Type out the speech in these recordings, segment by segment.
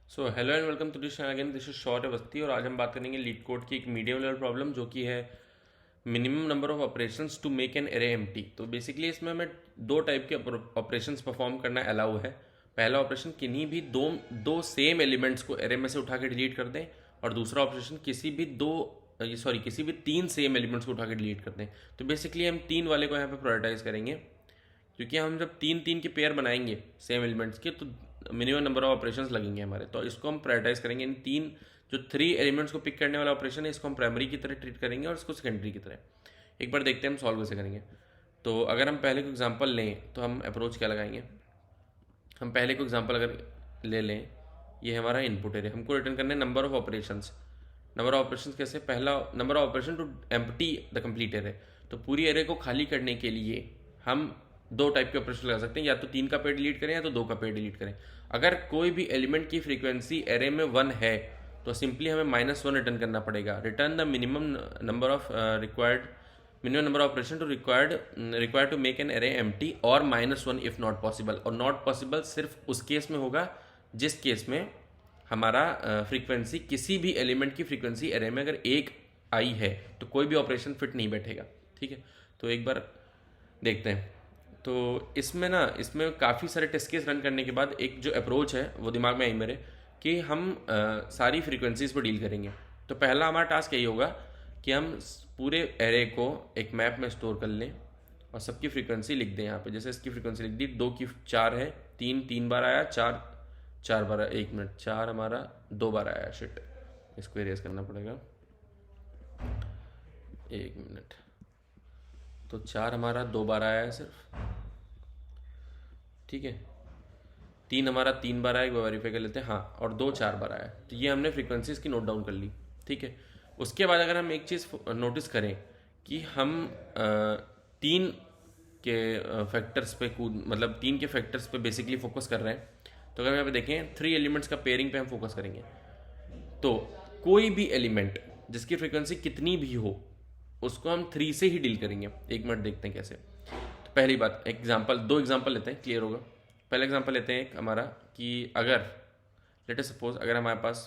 So hello and welcome to this channel again. This is Shaurya Awasthi और आज हम बात करेंगे लीड कोड की एक मीडियम लेवल प्रॉब्लम जो कि है minimum number of operations to make an array empty. तो बेसिकली इसमें हमें दो टाइप के ऑपरेशंस परफॉर्म करना अलाउ है। पहला ऑपरेशन किन्हीं भी दो दो सेम एलिमेंट्स को एरे में से उठा के डिलीट कर दें, और दूसरा ऑपरेशन किसी भी तीन सेम एलिमेंट्स को उठा के डिलीट कर दें। तो बेसिकली हम तीन वाले को यहाँ पे प्रायोरिटाइज करेंगे, क्योंकि हम जब तीन तीन के पेयर बनाएंगे सेम एलिमेंट्स के तो मिनिमम नंबर ऑफ ऑपरेशंस लगेंगे हमारे। तो इसको हम प्रायोरिटाइज करेंगे। इन तीन जो थ्री एलिमेंट्स को पिक करने वाला ऑपरेशन है इसको हम प्राइमरी की तरह ट्रीट करेंगे और इसको सेकेंडरी की तरह। एक बार देखते हैं हम सॉल्व कैसे करेंगे। तो अगर हम पहले को एग्जाम्पल लें तो हम अप्रोच क्या लगाएंगे। हम पहले को एग्जाम्पल अगर ले लें, ये हमारा इनपुट एरे, हमको रिटर्न करने number of operations. Number of operation कैसे, पहला number of operation to empty the complete array. तो पूरी एरे को खाली करने के लिए हम दो टाइप के ऑपरेशन लगा सकते हैं, या तो तीन का पेयर डिलीट करें या तो दो का पेयर डिलीट करें। अगर कोई भी एलिमेंट की फ्रीक्वेंसी एरे में 1 है तो सिंपली हमें -1 रिटर्न करना पड़ेगा। Return the minimum number of operation to required to make an array empty और -1 इफ नॉट पॉसिबल। और नॉट पॉसिबल सिर्फ उस केस में होगा जिस केस में हमारा फ्रीक्वेंसी किसी भी एलिमेंट की फ्रीक्वेंसी एरे में अगर एक आई है तो कोई भी ऑपरेशन फिट नहीं बैठेगा। ठीक है, तो एक बार देखते हैं। तो इसमें काफ़ी सारे टेस्ट केस रन करने के बाद एक जो अप्रोच है वो दिमाग में आई मेरे, कि हम सारी फ्रीक्वेंसीज पर डील करेंगे। तो पहला हमारा टास्क यही होगा कि हम पूरे एरे को एक मैप में स्टोर कर लें और सबकी फ्रीक्वेंसी लिख दें यहाँ पे। जैसे इसकी फ्रीक्वेंसी लिख दी, 2 की 4 है, 3 3 बार आया, 4 4 बार, 1 मिनट, 4 हमारा 2 बार आया। शिट, इसको इरेज करना पड़ेगा, 1 मिनट। तो 4 हमारा 2 बार आया है सिर्फ। ठीक है, 3 हमारा 3 बार आया, एक बार वेरीफाई कर लेते हैं, हाँ, और 2 4 बार आया। तो ये हमने फ्रीक्वेंसीज की नोट डाउन कर ली। ठीक है, उसके बाद अगर हम एक चीज़ नोटिस करें कि हम तीन के फैक्टर्स पे मतलब तीन के फैक्टर्स पे बेसिकली फोकस कर रहे हैं। तो अगर यहाँ पे देखें 3 एलिमेंट्स का पेयरिंग पे हम फोकस करेंगे, तो कोई भी एलिमेंट जिसकी फ्रीक्वेंसी कितनी भी हो उसको हम 3 से ही डील करेंगे। 1 मिनट देखते हैं कैसे। तो पहली बात, दो एग्जाम्पल लेते हैं, क्लियर होगा। पहला एग्जाम्पल लेते हैं एक हमारा, कि अगर लेट अस सपोज अगर हमारे पास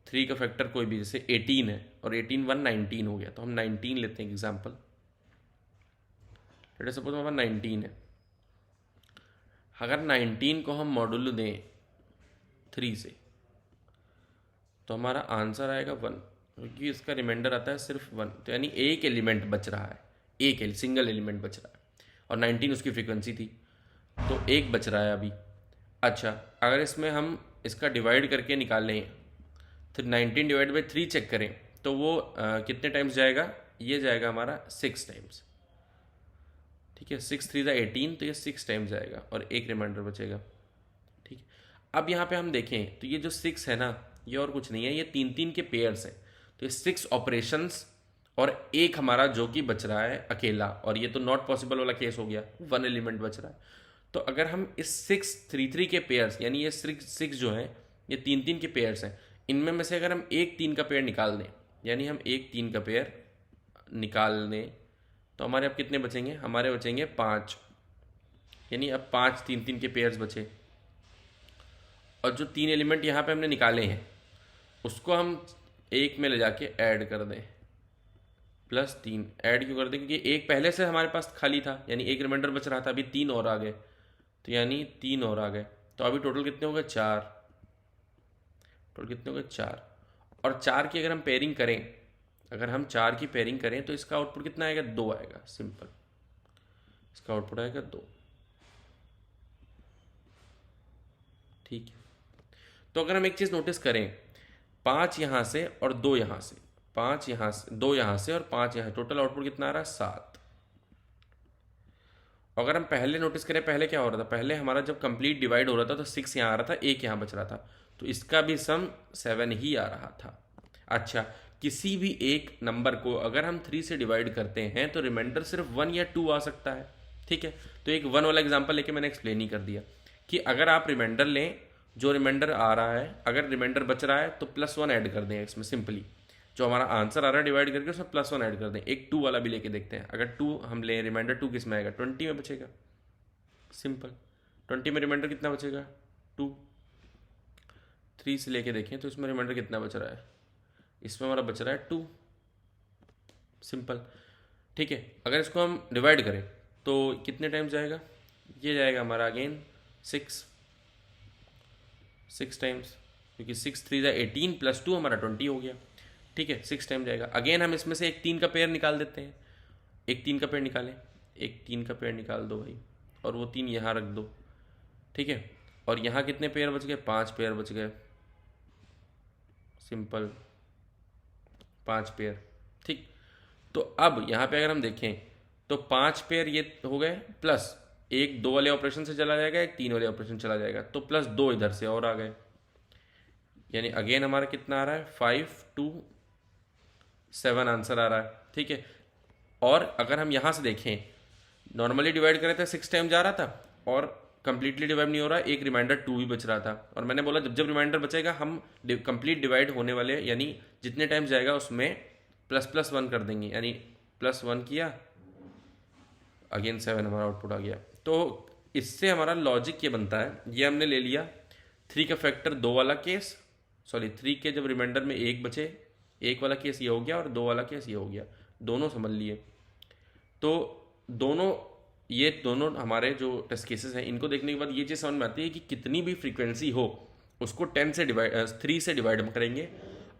3 का फैक्टर कोई भी, जैसे 18 है और 18 1 19 हो गया, तो हम 19 लेते हैं एग्जाम्पल। लेट अस सपोज हमारे पास 19 है। अगर 19 को हम मॉड्यूलो दें 3 से तो हमारा आंसर आएगा 1, क्योंकि इसका रिमाइंडर आता है सिर्फ 1। तो यानी एक एलिमेंट बच रहा है, एक सिंगल एलिमेंट बच रहा है, और 19 उसकी फ्रीक्वेंसी थी, तो एक बच रहा है अभी। अच्छा, अगर इसमें हम इसका डिवाइड करके निकालें तो 19 डिवाइड बाई 3 चेक करें तो वो कितने टाइम्स जाएगा, ये जाएगा हमारा 6 टाइम्स। ठीक है, 6 3 18, तो ये 6 टाइम्स जाएगा और एक रिमाइंडर बचेगा। ठीक है, अब यहाँ पे हम देखें तो ये जो 6 है ना, ये और कुछ नहीं है, ये 3 3 के पेयर्स हैं। तो ये 6 ऑपरेशंस और एक हमारा जो कि बच रहा है अकेला, और ये तो नॉट पॉसिबल वाला केस हो गया, 1 एलिमेंट बच रहा है। तो अगर हम इस 6 3 3 के पेयर्स, यानी ये 6 जो हैं ये 3 3 के पेयर्स हैं, इनमें में से अगर हम एक 3 का पेयर निकाल दें, यानी हम एक 3 का पेयर निकाल दें, तो हमारे अब कितने बचेंगे, हमारे बचेंगे 5। यानी अब 5 3 3 के पेयर्स बचे, और जो 3 एलिमेंट यहाँ पे हमने निकाले हैं उसको हम एक में ले जाके ऐड कर दें। +3 ऐड क्यों कर दें, क्योंकि एक पहले से हमारे पास खाली था, यानी एक रिमाइंडर बच रहा था, अभी 3 और आ गए, तो यानी 3 और आ गए। तो अभी टोटल कितने हो गए, 4। टोटल कितने हो गए, 4। और 4 की अगर हम पेयरिंग करें, अगर हम 4 की पेयरिंग करें तो इसका आउटपुट कितना आएगा, 2 आएगा। सिंपल, इसका आउटपुट आएगा 2। ठीक है, तो अगर हम एक चीज़ नोटिस करें, 5 यहाँ से और 2 यहाँ से, 5 यहाँ से, 2 यहाँ से और 5 यहाँ, टोटल आउटपुट कितना आ रहा है, 7। अगर हम पहले नोटिस करें, पहले क्या हो रहा था, पहले हमारा जब कंप्लीट डिवाइड हो रहा था तो 6 यहाँ आ रहा था, एक यहाँ बच रहा था, तो इसका भी सम 7 ही आ रहा था। अच्छा, किसी भी एक नंबर को अगर हम 3 से डिवाइड करते हैं तो रिमाइंडर सिर्फ 1 या 2 आ सकता है। ठीक है, तो एक 1 वाला एग्जाम्पल लेके मैंने एक्सप्लेन ही कर दिया कि अगर आप रिमाइंडर लें, जो रिमाइंडर आ रहा है, अगर रिमाइंडर बच रहा है तो +1 ऐड कर दें इसमें। सिंपली जो हमारा आंसर आ रहा है डिवाइड करके उसमें +1 ऐड कर दें। एक 2 वाला भी लेके देखते हैं, अगर 2 हम लें, रिमाइंडर 2 किस में आएगा, 20 में बचेगा। सिंपल, 20 में रिमाइंडर कितना बचेगा, 2। 3 से लेके देखें तो इसमें रिमाइंडर कितना बच रहा है, इसमें हमारा बच रहा है 2, सिंपल। ठीक है, अगर इसको हम डिवाइड करें तो कितने टाइम्स जाएगा, ये जाएगा हमारा अगेन 6 टाइम्स, क्योंकि 6 3 18 प्लस 2 हमारा 20 हो गया। ठीक है, 6 टाइम जाएगा। अगेन हम इसमें से एक 3 का पेयर निकाल देते हैं, एक 3 का पेयर निकालें, एक 3 का पेयर निकाल दो भाई, और वो 3 यहाँ रख दो। ठीक है, और यहाँ कितने पेयर बच गए, 5 पेयर बच गए, सिंपल 5 पेयर। ठीक, तो अब यहाँ पे अगर हम देखें तो 5 पेयर ये हो गए, प्लस एक 2 वाले ऑपरेशन से चला जाएगा, एक 3 वाले ऑपरेशन चला जाएगा, तो प्लस 2 इधर से और आ गए, यानी अगेन हमारा कितना आ रहा है, 5 2 7 आंसर आ रहा है। ठीक है, और अगर हम यहाँ से देखें, नॉर्मली डिवाइड करें तो 6 टाइम जा रहा था और कंप्लीटली डिवाइड नहीं हो रहा, एक रिमाइंडर 2 भी बच रहा था, और मैंने बोला जब जब रिमाइंडर बचेगा हम कंप्लीट डिवाइड होने वाले यानी जितने टाइम जाएगा उसमें ++1 कर देंगे, यानी +1 किया, अगेन 7 हमारा आउटपुट आ गया। तो इससे हमारा लॉजिक ये बनता है, ये हमने ले लिया 3 का फैक्टर 2 वाला केस, सॉरी 3 के जब रिमाइंडर में 1 बचे, 1 वाला केस ये हो गया और 2 वाला केस ये हो गया, दोनों समझ लिए। तो ये दोनों हमारे जो टेस्ट केसेस हैं, इनको देखने के बाद ये चीज़ समझ में आती है कि कितनी भी फ्रीक्वेंसी हो उसको 3 से डिवाइड करेंगे।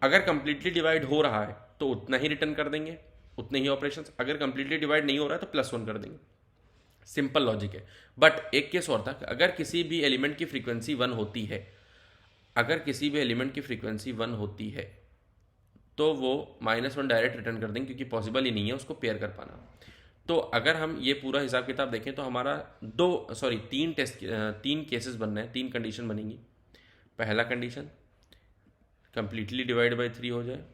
अगर कंप्लीटली डिवाइड हो रहा है तो उतना ही रिटर्न कर देंगे, उतने ही ऑपरेशंस। अगर कंप्लीटली डिवाइड नहीं हो रहा है तो +1 कर देंगे, सिंपल लॉजिक है। बट एक केस और था, अगर किसी भी एलिमेंट की फ्रीक्वेंसी 1 होती है, अगर किसी भी एलिमेंट की फ्रीक्वेंसी 1 होती है तो वो -1 डायरेक्ट रिटर्न कर देंगे, क्योंकि पॉसिबल ही नहीं है उसको पेयर कर पाना। तो अगर हम ये पूरा हिसाब किताब देखें तो हमारा 3 केसेस बन रहे हैं, 3 कंडीशन बनेंगी। पहला कंडीशन कंप्लीटली डिवाइड बाई 3 हो जाए,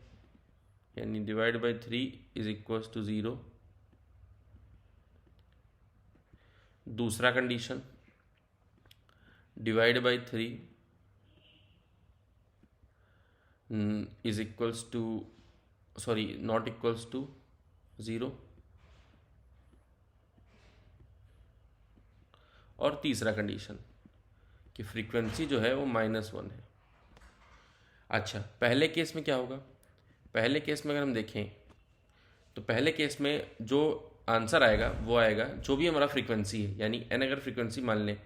यानी divide by 3 is equals to 0। दूसरा condition divide by 3 is equals to not equals to 0। और तीसरा कंडीशन कि फ्रीक्वेंसी जो है वो -1 है। अच्छा, पहले केस में क्या होगा, पहले केस में अगर हम देखें तो पहले केस में जो आंसर आएगा वो आएगा जो भी हमारा फ्रीक्वेंसी है, यानी n अगर फ्रीक्वेंसी मान लें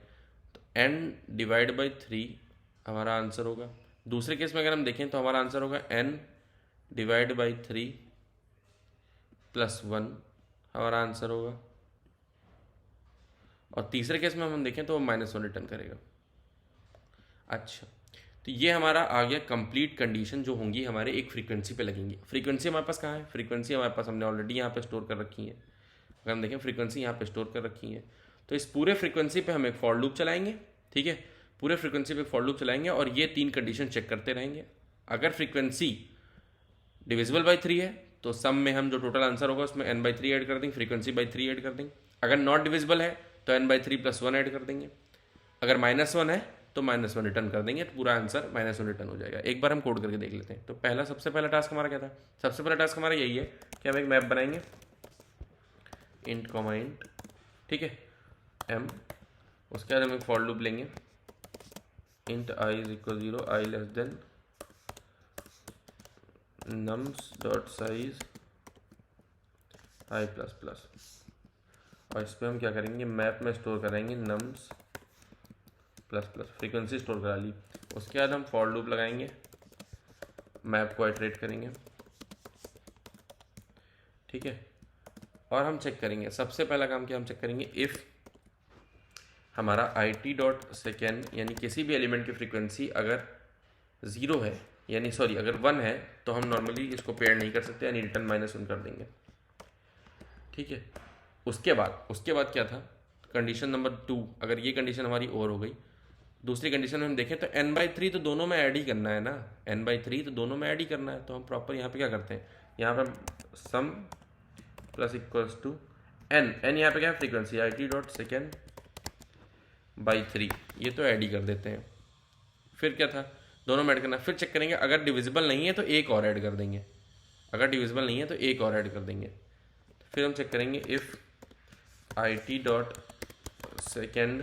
तो n डिवाइड बाई 3 हमारा आंसर होगा। दूसरे केस में अगर हम देखें तो हमारा आंसर होगा n डिवाइड बाई 3 +1 हमारा आंसर होगा। और तीसरे केस में हम देखें तो वो -1 रिटर्न करेगा। अच्छा, तो ये हमारा आ गया कंप्लीट कंडीशन जो होंगी हमारे एक फ्रीक्वेंसी पे लगेंगी। फ्रीक्वेंसी हमारे पास कहाँ है, फ्रीक्वेंसी हमारे पास हमने ऑलरेडी यहाँ पे स्टोर कर रखी है। अगर हम देखें फ्रीक्वेंसी यहाँ पे स्टोर कर रखी है, तो इस पूरे फ्रीक्वेंसी पे हम एक फॉर लूप चलाएंगे। ठीक है, पूरे फ्रीक्वेंसी पे फॉर लूप चलाएंगे और ये 3 कंडीशन चेक करते रहेंगे। अगर फ्रीक्वेंसी डिविजिबल बाई 3 है तो सम में हम जो टोटल आंसर होगा उसमें n/3 ऐड कर देंगे, फ्रीक्वेंसी बाई 3 ऐड कर देंगे। अगर नॉट डिविजिबल है तो n/3 +1 ऐड कर देंगे। अगर -1 है तो -1 रिटर्न कर देंगे, तो पूरा आंसर -1 रिटर्न हो जाएगा। एक बार हम कोड करके देख लेते हैं। तो सबसे पहला टास्क हमारा क्या था, सबसे पहला टास्क हमारा यही है कि हम एक मैप बनाएंगे int, ठीक है, m। उसके बाद हम एक फॉर लूप लेंगे int i = 0, i < nums.size i++। और इस पर हम क्या करेंगे, मैप में स्टोर करेंगे nums++, फ्रीक्वेंसी स्टोर करा ली। उसके बाद हम फॉर लूप लगाएंगे, मैप को आइटरेट करेंगे। ठीक है, और हम चेक करेंगे, सबसे पहला काम क्या हम चेक करेंगे, इफ़ हमारा it.second यानी किसी भी एलिमेंट की फ्रीक्वेंसी अगर 0 है, यानी अगर 1 है तो हम नॉर्मली इसको पेयर नहीं कर सकते, यानी रिटर्न -1 कर देंगे। ठीक है, उसके बाद क्या था, कंडीशन नंबर 2, अगर ये कंडीशन हमारी और हो गई, दूसरी कंडीशन में हम देखें तो n/3 तो दोनों में ऐड ही करना है ना, n/3 तो दोनों में ऐड ही करना है। तो हम प्रॉपर यहाँ पे क्या करते हैं, यहाँ पे सम += n यहाँ पे क्या है, फ्रीक्वेंसी it.second/3, ये तो ऐड ही कर देते हैं। फिर क्या था, दोनों में ऐड करना। फिर चेक करेंगे अगर डिविजिबल नहीं है तो एक और ऐड कर देंगे, अगर डिविजिबल नहीं है तो एक और ऐड कर देंगे। फिर हम चेक करेंगे इफ़ it.second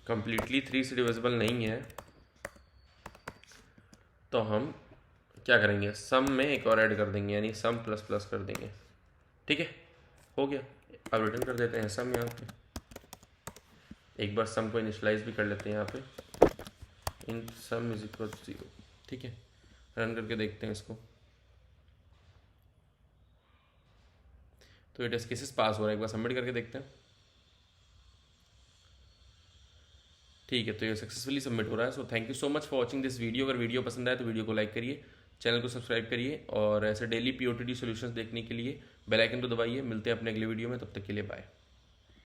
कम्प्लीटली 3 से डिविजिबल नहीं है तो हम क्या करेंगे, सम में एक और ऐड कर देंगे, यानी सम प्लस प्लस कर देंगे। ठीक है, हो गया। अब रिटर्न कर देते हैं सम यहाँ पे। एक बार सम को इनिशलाइज भी कर लेते हैं यहाँ पे, इन सम इज इक्वल 0। ठीक है, रन करके देखते हैं इसको। तो ये टेस्ट केसेस पास हो रहा है, एक बार सबमिट करके देखते हैं। ठीक है, तो ये सक्सेसफुली सबमिट हो रहा है। So thank you so much for watching this video. अगर वीडियो पसंद आए तो वीडियो को लाइक करिए, चैनल को सब्सक्राइब करिए, और ऐसे डेली POTD सॉल्यूशंस देखने के लिए बेल आइकन को दबाइए। मिलते हैं अपने अगले वीडियो में, तब तक के लिए बाय।